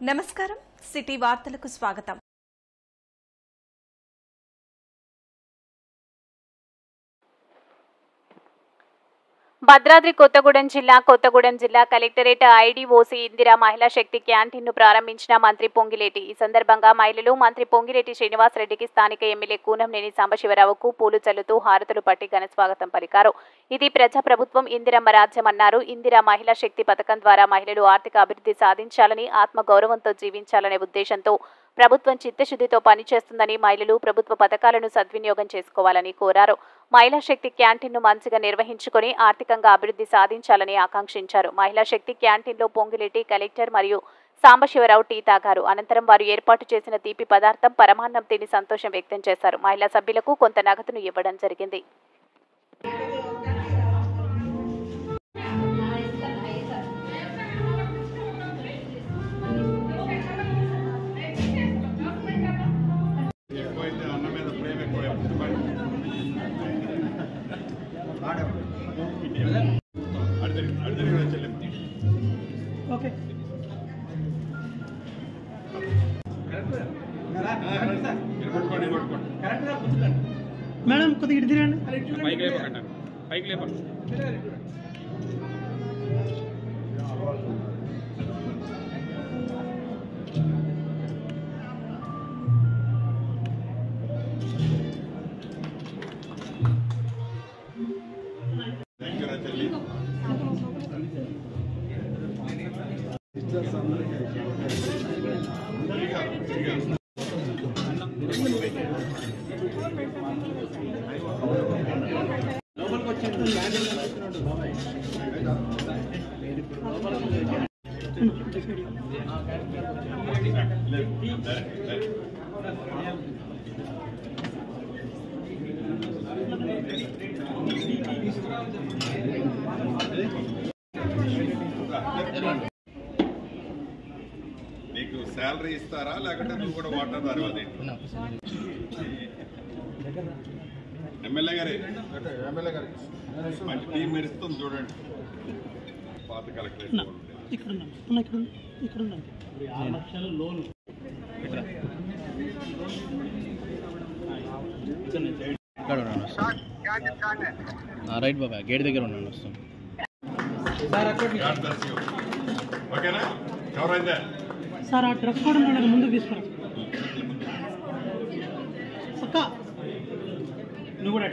నమస్కారం సిటీ వార్తలకు స్వాగతం। భద్రాద్రి కొత్తగూడెం జిల్లా కలెక్టరేట్ ఐడీఓసీ ఇందిరా మహిళా శక్తి క్యాంటీన్ ను ప్రారంభించిన మంత్రి పొంగిలేటి। ఈ సందర్భంగా మహిళలు మంత్రి పొంగిలేటి శ్రీనివాస్ రెడ్డికి స్థానిక ఎమ్మెల్యే కూనంనేని సాంబశివరావుకు పూలు చల్లుతూ హారతులు పట్టి ఘన స్వాగతం పలికారు। ఇది ప్రజాప్రభుత్వం ఇందిరమ్మ రాజ్యమన్నారు। ఇందిరా మహిళా శక్తి పథకం ద్వారా మహిళలు ఆర్థిక అభివృద్ధి సాధించాలని, ఆత్మగౌరవంతో జీవించాలనే ఉద్దేశంతో ప్రభుత్వం చిత్తశుద్ధితో పనిచేస్తుందని, మహిళలు ప్రభుత్వ పథకాలను సద్వినియోగం చేసుకోవాలని కోరారు। మహిళా శక్తి క్యాంటీన్ ను మంచిగా నిర్వహించుకుని ఆర్థికంగా అభివృద్ధి సాధించాలని ఆకాంక్షించారు। మహిళా శక్తి క్యాంటీన్ లో పొంగిలేటి, కలెక్టర్ మరియు సాంబశివరావు టీ తాగారు। అనంతరం వారు ఏర్పాటు చేసిన తీపి పదార్థం పరమాన్నం తిని సంతోషం వ్యక్తం చేశారు। మహిళా సభ్యులకు కొంత నగదును ఇవ్వడం జరిగింది। మేడం కొద్దిగా ఇటు తిరండి, పైకి లేపండి। నీకు శాలరీ ఇస్తారా లేకుంటే నువ్వు కూడా వాటర్ దారు? అది ఎమ్మెల్యే గారి మంచి టీం మెరుస్తుంది చూడండి। పాత కలెక్టరేట్ రైట్ బాబా గేట్ దగ్గర ఉన్నాను వస్తాను। ఓకేనా? ఎవరైందా సార్ ఆ డ్రెస్ కూడా ముందుకు తీసుకురా అక్క, నువ్వు కూడా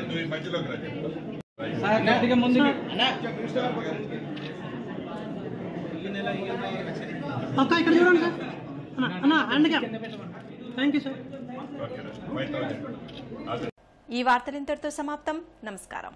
నువ్వు మధ్యలోకి రా। అక్క ఇక్కడ చూడండి సార్, అన్న hand cap, thank you sir. ఈ వార్తలు ఇంతటితో సమాప్తం। నమస్కారం।